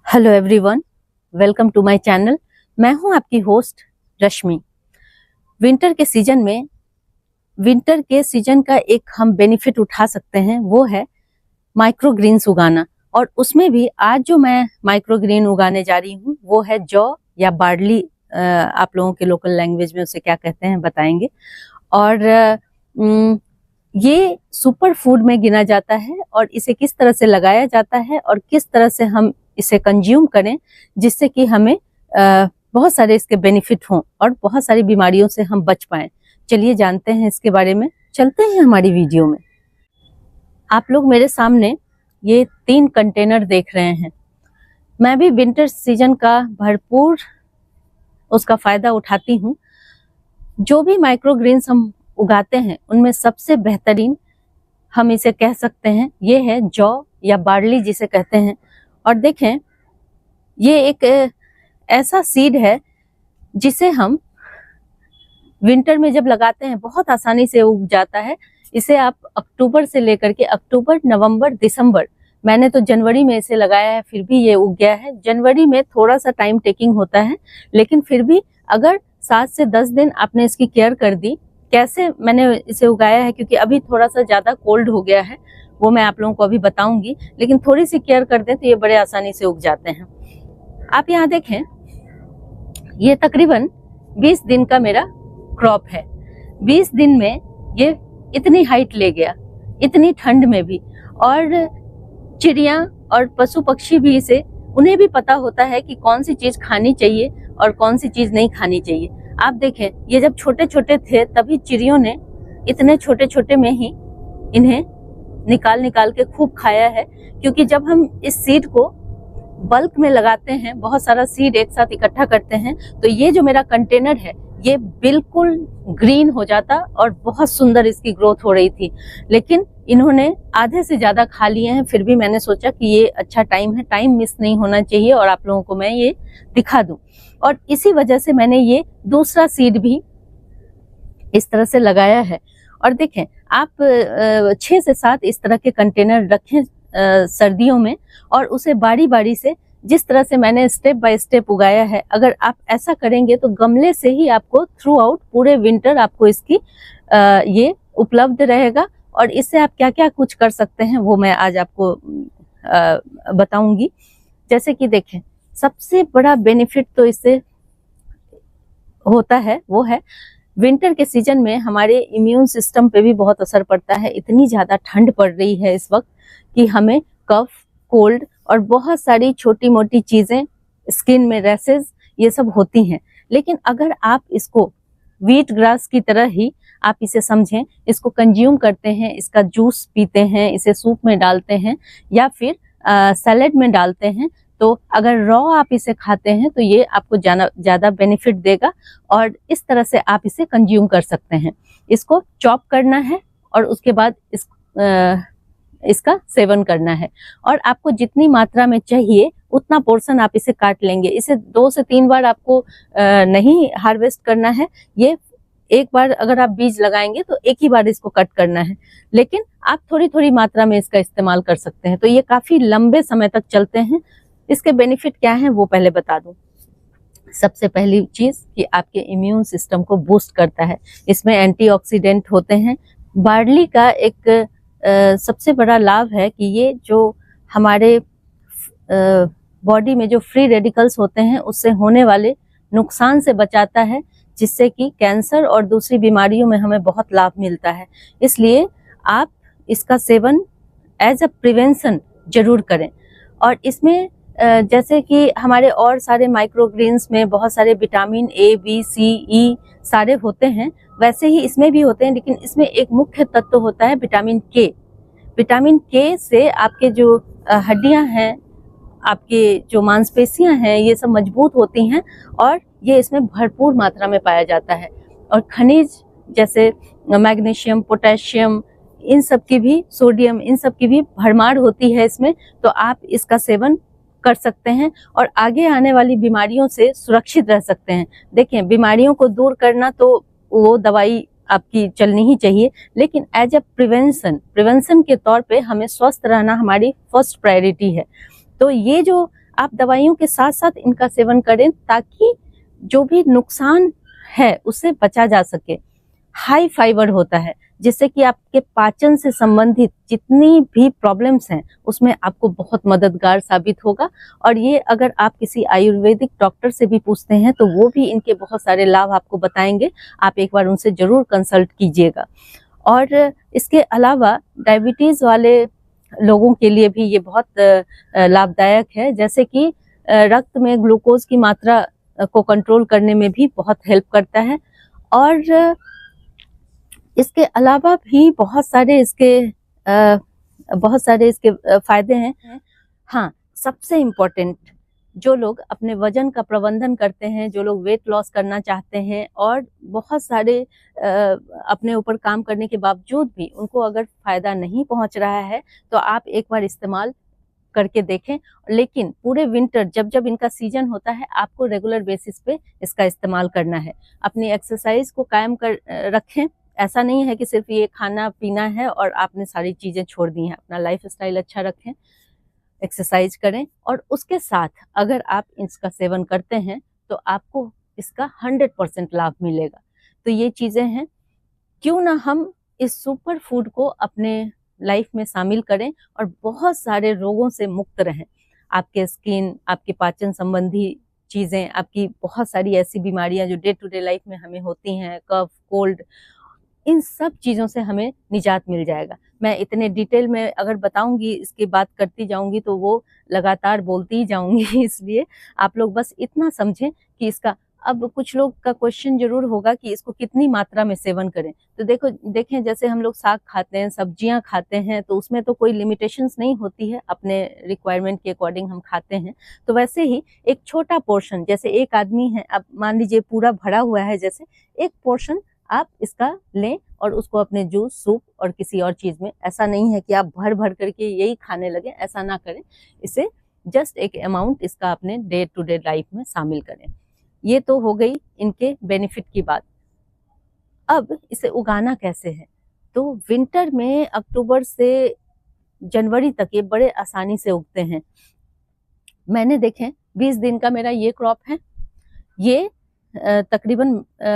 Hello everyone, welcome to my channel. मैं हूं आपकी होस्ट रश्मि। विंटर के सीजन का एक हम बेनिफिट उठा सकते हैं, वो है माइक्रो ग्रीन्स उगाना। और उसमें भी आज जो मैं माइक्रो ग्रीन उगाने जा रही हूं वो है जौ या बार्ली। आप लोगों के लोकल लैंग्वेज में उसे क्या कहते हैं बताएंगे। और ये सुपर फूड में गिना जाता है और इसे किस तरह से लगाया जाता है और किस तरह से हम इसे कंज्यूम करें जिससे कि हमें बहुत सारे इसके बेनिफिट हों और बहुत सारी बीमारियों से हम बच पाएं। चलिए जानते हैं इसके बारे में, चलते हैं हमारी वीडियो में। आप लोग मेरे सामने ये 3 कंटेनर देख रहे हैं। मैं भी विंटर सीजन का भरपूर उसका फायदा उठाती हूँ। जो भी माइक्रो ग्रीन्स हम उगाते हैं उनमें सबसे बेहतरीन हम इसे कह सकते हैं ये है जौ या बार्ली जिसे कहते हैं। और देखें, ये एक ऐसा सीड है जिसे हम विंटर में जब लगाते हैं बहुत आसानी से उग जाता है। इसे आप अक्टूबर से लेकर के अक्टूबर, नवंबर, दिसंबर, मैंने तो जनवरी में इसे लगाया है फिर भी ये उग गया है। जनवरी में थोड़ा सा टाइम टेकिंग होता है, लेकिन फिर भी अगर 7 से 10 दिन आपने इसकी केयर कर दी। कैसे मैंने इसे उगाया है, क्योंकि अभी थोड़ा सा ज्यादा कोल्ड हो गया है, वो मैं आप लोगों को अभी बताऊंगी, लेकिन थोड़ी सी केयर कर दें तो ये बड़े आसानी से उग जाते हैं। आप यहाँ देखें, ये तकरीबन 20 दिन का मेरा क्रॉप है। 20 दिन में ये इतनी हाइट ले गया, इतनी ठंड में भी। और चिड़िया और पशु पक्षी भी इसे, उन्हें भी पता होता है कि कौन सी चीज खानी चाहिए और कौन सी चीज नहीं खानी चाहिए। आप देखें, ये जब छोटे छोटे थे तभी चिड़ियों ने इतने छोटे छोटे में ही इन्हें निकाल निकाल के खूब खाया है। क्योंकि जब हम इस सीड को बल्क में लगाते हैं, बहुत सारा सीड एक साथ इकट्ठा करते हैं, तो ये जो मेरा कंटेनर है ये बिल्कुल ग्रीन हो जाता और बहुत सुंदर इसकी ग्रोथ हो रही थी। लेकिन इन्होंने आधे से ज्यादा खा लिए हैं। फिर भी मैंने सोचा कि ये अच्छा टाइम है, टाइम मिस नहीं होना चाहिए और आप लोगों को मैं ये दिखा दूं। और इसी वजह से मैंने ये दूसरा सीड भी इस तरह से लगाया है। और देखें, आप 6 से 7 इस तरह के कंटेनर रखें सर्दियों में, और उसे बारी बारी से, जिस तरह से मैंने स्टेप बाय स्टेप उगाया है, अगर आप ऐसा करेंगे तो गमले से ही आपको थ्रू आउट पूरे विंटर आपको इसकी ये उपलब्ध रहेगा। और इससे आप क्या क्या कुछ कर सकते हैं वो मैं आज आपको बताऊंगी। जैसे कि देखें, सबसे बड़ा बेनिफिट तो इससे होता है वो है विंटर के सीजन में हमारे इम्यून सिस्टम पे भी बहुत असर पड़ता है। इतनी ज्यादा ठंड पड़ रही है इस वक्त कि हमें कफ, कोल्ड और बहुत सारी छोटी मोटी चीजें, स्किन में रैसेस, ये सब होती हैं। लेकिन अगर आप इसको व्हीट ग्रास की तरह ही आप इसे समझें, इसको कंज्यूम करते हैं, इसका जूस पीते हैं, इसे सूप में डालते हैं या फिर सैलेड में डालते हैं, तो अगर रॉ आप इसे खाते हैं तो ये आपको ज्यादा बेनिफिट देगा। और इस तरह से आप इसे कंज्यूम कर सकते हैं। इसको चॉप करना है और उसके बाद इसका सेवन करना है। और आपको जितनी मात्रा में चाहिए उतना पोर्शन आप इसे काट लेंगे। इसे 2 से 3 बार आपको नहीं हार्वेस्ट करना है। ये एक बार अगर आप बीज लगाएंगे तो एक ही बार इसको कट करना है, लेकिन आप थोड़ी थोड़ी मात्रा में इसका इस्तेमाल कर सकते हैं। तो ये काफी लंबे समय तक चलते हैं। इसके बेनिफिट क्या हैं वो पहले बता दूं। सबसे पहली चीज कि आपके इम्यून सिस्टम को बूस्ट करता है। इसमें एंटीऑक्सीडेंट होते हैं। बार्ली का एक सबसे बड़ा लाभ है कि ये जो हमारे बॉडी में जो फ्री रेडिकल्स होते हैं उससे होने वाले नुकसान से बचाता है, जिससे कि कैंसर और दूसरी बीमारियों में हमें बहुत लाभ मिलता है। इसलिए आप इसका सेवन एज अ प्रिवेंशन जरूर करें। और इसमें जैसे कि हमारे और सारे माइक्रोग्रीन्स में बहुत सारे विटामिन ए, बी, सी, ई सारे होते हैं, वैसे ही इसमें भी होते हैं, लेकिन इसमें एक मुख्य तत्व होता है विटामिन के। विटामिन के से आपके जो हड्डियां हैं, आपके जो मांसपेशियां हैं, ये सब मजबूत होती हैं और ये इसमें भरपूर मात्रा में पाया जाता है। और खनिज जैसे मैग्नीशियम, पोटेशियम, इन सब की भी, सोडियम, इन सब की भी भरमार होती है इसमें। तो आप इसका सेवन कर सकते हैं और आगे आने वाली बीमारियों से सुरक्षित रह सकते हैं। देखें, बीमारियों को दूर करना तो वो दवाई आपकी चलनी ही चाहिए, लेकिन एज ए प्रिवेंशन के तौर पे हमें स्वस्थ रहना हमारी फर्स्ट प्रायोरिटी है। तो ये जो आप दवाइयों के साथ साथ इनका सेवन करें ताकि जो भी नुकसान है उससे बचा जा सके। हाई फाइबर होता है जिससे कि आपके पाचन से संबंधित जितनी भी प्रॉब्लम्स हैं उसमें आपको बहुत मददगार साबित होगा। और ये अगर आप किसी आयुर्वेदिक डॉक्टर से भी पूछते हैं तो वो भी इनके बहुत सारे लाभ आपको बताएंगे। आप एक बार उनसे जरूर कंसल्ट कीजिएगा। और इसके अलावा डायबिटीज वाले लोगों के लिए भी ये बहुत लाभदायक है, जैसे कि रक्त में ग्लूकोज की मात्रा को कंट्रोल करने में भी बहुत हेल्प करता है। और इसके अलावा भी बहुत सारे इसके फायदे हैं। हाँ, सबसे इम्पोर्टेंट, जो लोग अपने वजन का प्रबंधन करते हैं, जो लोग वेट लॉस करना चाहते हैं और बहुत सारे अपने ऊपर काम करने के बावजूद भी उनको अगर फायदा नहीं पहुंच रहा है तो आप एक बार इस्तेमाल करके देखें। लेकिन पूरे विंटर जब जब इनका सीजन होता है आपको रेगुलर बेसिस पे इसका इस्तेमाल करना है। अपनी एक्सरसाइज को कायम कर रखें। ऐसा नहीं है कि सिर्फ ये खाना पीना है और आपने सारी चीजें छोड़ दी हैं। अपना लाइफ स्टाइल अच्छा रखें, एक्सरसाइज करें और उसके साथ अगर आप इसका सेवन करते हैं तो आपको इसका 100% लाभ मिलेगा। तो ये चीजें हैं, क्यों ना हम इस सुपर फूड को अपने लाइफ में शामिल करें और बहुत सारे रोगों से मुक्त रहें। आपके स्किन, आपके पाचन संबंधी चीजें, आपकी बहुत सारी ऐसी बीमारियां जो डे टू डे लाइफ में हमें होती हैं, कफ, कोल्ड, इन सब चीजों से हमें निजात मिल जाएगा। मैं इतने डिटेल में अगर बताऊंगी, इसकी बात करती जाऊंगी तो वो लगातार बोलती ही जाऊंगी। इसलिए आप लोग बस इतना समझें कि इसका, अब कुछ लोग का क्वेश्चन जरूर होगा कि इसको कितनी मात्रा में सेवन करें। तो देखें जैसे हम लोग साग खाते हैं, सब्जियां खाते हैं, तो उसमें तो कोई लिमिटेशंस नहीं होती है, अपने रिक्वायरमेंट के अकॉर्डिंग हम खाते हैं। तो वैसे ही एक छोटा पोर्शन, जैसे एक आदमी है, अब मान लीजिए पूरा भरा हुआ है, जैसे एक पोर्शन आप इसका लें और उसको अपने जूस, सूप और किसी और चीज में, ऐसा नहीं है कि आप भर भर करके यही खाने लगे, ऐसा ना करें। इसे जस्ट एक अमाउंट इसका अपने डे टू डे लाइफ में शामिल करें। ये तो हो गई इनके बेनिफिट की बात। अब इसे उगाना कैसे है, तो विंटर में अक्टूबर से जनवरी तक ये बड़े आसानी से उगते हैं। मैंने देखें 20 दिन का मेरा ये क्रॉप है, ये तकरीबन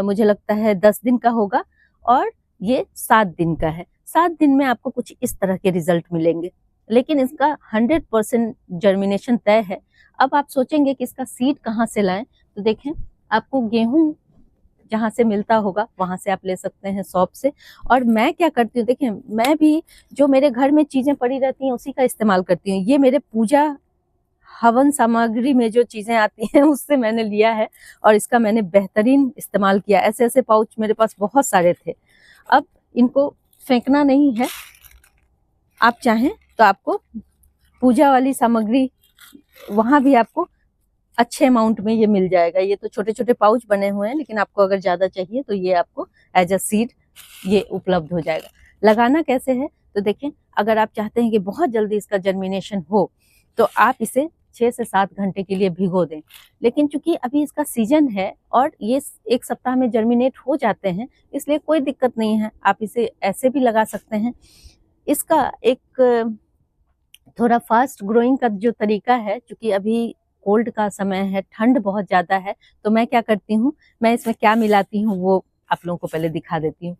मुझे लगता है 10 दिन का होगा और ये 7 दिन का है। 7 दिन में आपको कुछ इस तरह के रिजल्ट मिलेंगे, लेकिन इसका 100% जर्मिनेशन तय है। अब आप सोचेंगे कि इसका सीड कहाँ से लाएं, तो देखें आपको गेहूं जहां से मिलता होगा वहां से आप ले सकते हैं, शॉप से। और मैं क्या करती हूँ, देखें मैं भी जो मेरे घर में चीजें पड़ी रहती हैं उसी का इस्तेमाल करती हूँ। ये मेरे पूजा हवन सामग्री में जो चीजें आती हैं उससे मैंने लिया है और इसका मैंने बेहतरीन इस्तेमाल किया। ऐसे ऐसे पाउच मेरे पास बहुत सारे थे। अब इनको फेंकना नहीं है, आप चाहें तो आपको पूजा वाली सामग्री वहां भी आपको अच्छे अमाउंट में ये मिल जाएगा। ये तो छोटे छोटे पाउच बने हुए हैं, लेकिन आपको अगर ज्यादा चाहिए तो ये आपको एज अ सीड ये उपलब्ध हो जाएगा। लगाना कैसे है, तो देखें अगर आप चाहते हैं कि बहुत जल्दी इसका जर्मिनेशन हो तो आप इसे 6 से 7 घंटे के लिए भिगो दें। लेकिन चूंकि अभी इसका सीजन है और ये 1 सप्ताह में जर्मिनेट हो जाते हैं, इसलिए कोई दिक्कत नहीं है, आप इसे ऐसे भी लगा सकते हैं। इसका एक थोड़ा फास्ट ग्रोइंग का जो तरीका है, चूंकि अभी कोल्ड का समय है, ठंड बहुत ज्यादा है, तो मैं क्या करती हूँ, मैं इसमें क्या मिलाती हूँ वो आप लोगों को पहले दिखा देती हूँ।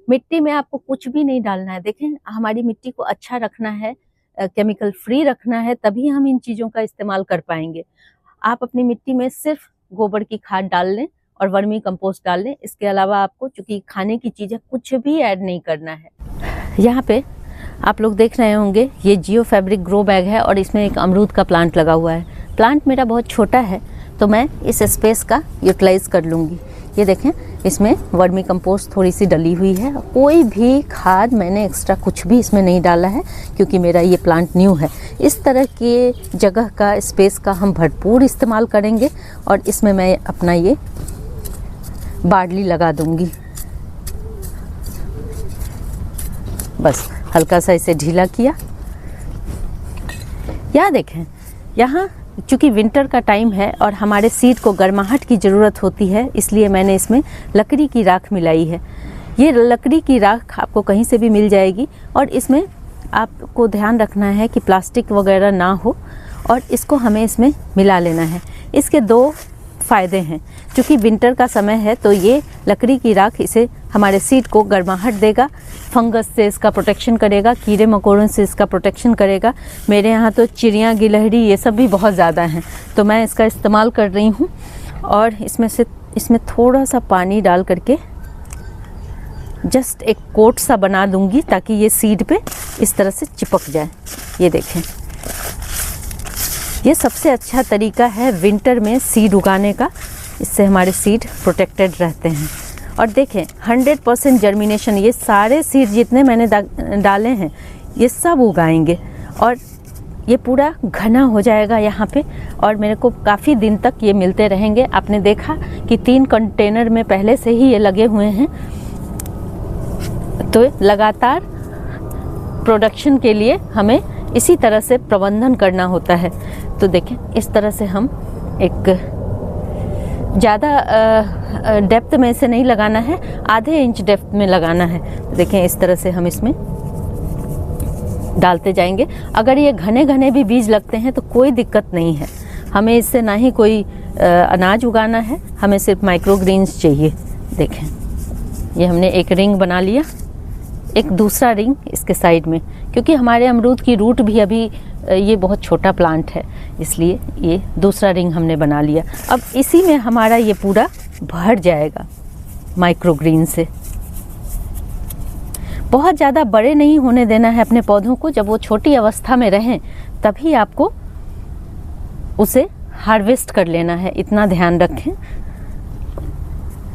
मिट्टी में आपको कुछ भी नहीं डालना है। देखें हमारी मिट्टी को अच्छा रखना है, केमिकल फ्री रखना है, तभी हम इन चीजों का इस्तेमाल कर पाएंगे। आप अपनी मिट्टी में सिर्फ गोबर की खाद डाल लें और वर्मी कंपोस्ट डाल लें। इसके अलावा आपको चूंकि खाने की चीजें कुछ भी ऐड नहीं करना है। यहाँ पे आप लोग देख रहे होंगे ये जियो फैब्रिक ग्रो बैग है और इसमें एक अमरूद का प्लांट लगा हुआ है। प्लांट मेरा बहुत छोटा है तो मैं इस स्पेस का यूटिलाइज कर लूँगी। ये देखें इसमें वर्मी कंपोस्ट थोड़ी सी डली हुई है, कोई भी खाद मैंने एक्स्ट्रा कुछ भी इसमें नहीं डाला है क्योंकि मेरा ये प्लांट न्यू है। इस तरह के जगह का, स्पेस का हम भरपूर इस्तेमाल करेंगे और इसमें मैं अपना ये बार्ली लगा दूंगी। बस हल्का सा इसे ढीला किया। या देखें यहाँ चूँकि विंटर का टाइम है और हमारे सीड को गर्माहट की ज़रूरत होती है, इसलिए मैंने इसमें लकड़ी की राख मिलाई है। ये लकड़ी की राख आपको कहीं से भी मिल जाएगी और इसमें आपको ध्यान रखना है कि प्लास्टिक वगैरह ना हो और इसको हमें इसमें मिला लेना है। इसके 2 फ़ायदे हैं, क्योंकि विंटर का समय है तो ये लकड़ी की राख इसे हमारे सीड को गर्माहट देगा, फंगस से इसका प्रोटेक्शन करेगा, कीड़े मकोड़ों से इसका प्रोटेक्शन करेगा। मेरे यहाँ तो चिड़ियाँ गिलहरी ये सब भी बहुत ज़्यादा हैं, तो मैं इसका इस्तेमाल कर रही हूँ। और इसमें थोड़ा सा पानी डाल करके जस्ट एक कोट सा बना दूंगी ताकि ये सीड पे इस तरह से चिपक जाए। ये देखें, ये सबसे अच्छा तरीका है विंटर में सीड उगाने का, इससे हमारे सीड प्रोटेक्टेड रहते हैं। और देखें 100% जर्मिनेशन, ये सारे सीड जितने मैंने डाले हैं ये सब उगाएंगे और ये पूरा घना हो जाएगा यहाँ पे, और मेरे को काफ़ी दिन तक ये मिलते रहेंगे। आपने देखा कि 3 कंटेनर में पहले से ही ये लगे हुए हैं, तो लगातार प्रोडक्शन के लिए हमें इसी तरह से प्रबंधन करना होता है। तो देखें इस तरह से हम एक ज़्यादा डेप्थ में से नहीं लगाना है, आधे इंच डेप्थ में लगाना है। तो देखें इस तरह से हम इसमें डालते जाएंगे। अगर ये घने घने भी बीज लगते हैं तो कोई दिक्कत नहीं है, हमें इससे ना ही कोई अनाज उगाना है, हमें सिर्फ माइक्रोग्रीन्स चाहिए। देखें ये हमने एक रिंग बना लिया, एक दूसरा रिंग इसके साइड में, क्योंकि हमारे अमरूद की रूट भी अभी ये बहुत छोटा प्लांट है, इसलिए ये दूसरा रिंग हमने बना लिया। अब इसी में हमारा ये पूरा भर जाएगा माइक्रोग्रीन से। बहुत ज़्यादा बड़े नहीं होने देना है अपने पौधों को, जब वो छोटी अवस्था में रहें तभी आपको उसे हार्वेस्ट कर लेना है, इतना ध्यान रखें।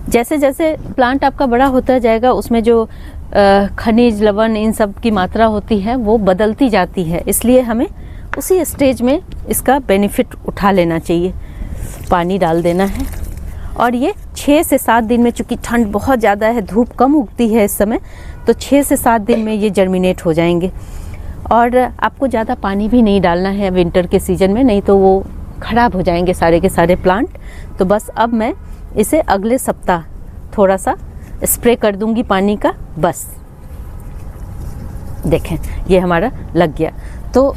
जैसे जैसे प्लांट आपका बड़ा होता जाएगा उसमें जो खनिज लवण इन सब की मात्रा होती है वो बदलती जाती है, इसलिए हमें उसी स्टेज में इसका बेनिफिट उठा लेना चाहिए। पानी डाल देना है और ये 6 से 7 दिन में, चूँकि ठंड बहुत ज़्यादा है, धूप कम उगती है इस समय, तो 6 से 7 दिन में ये जर्मिनेट हो जाएंगे। और आपको ज़्यादा पानी भी नहीं डालना है विंटर के सीज़न में, नहीं तो वो ख़राब हो जाएंगे सारे के सारे प्लांट। तो बस अब मैं इसे अगले सप्ताह थोड़ा सा स्प्रे कर दूंगी पानी का, बस। देखें ये हमारा लग गया। तो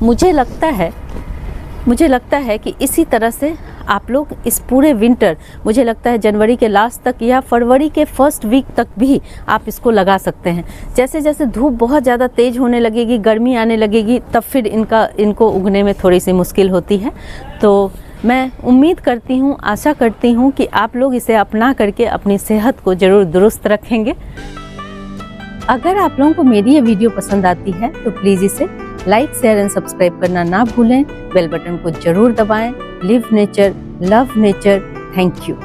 मुझे लगता है कि इसी तरह से आप लोग इस पूरे विंटर, मुझे लगता है जनवरी के लास्ट तक या फरवरी के फर्स्ट वीक तक भी आप इसको लगा सकते हैं। जैसे जैसे धूप बहुत ज़्यादा तेज़ होने लगेगी, गर्मी आने लगेगी, तब फिर इनको उगने में थोड़ी सी मुश्किल होती है। तो मैं उम्मीद करती हूँ, आशा करती हूँ कि आप लोग इसे अपना करके अपनी सेहत को ज़रूर दुरुस्त रखेंगे। अगर आप लोगों को मेरी ये वीडियो पसंद आती है तो प्लीज़ इसे लाइक, शेयर एंड सब्सक्राइब करना ना भूलें। बेल बटन को ज़रूर दबाएं। Live nature, love nature. Thank you.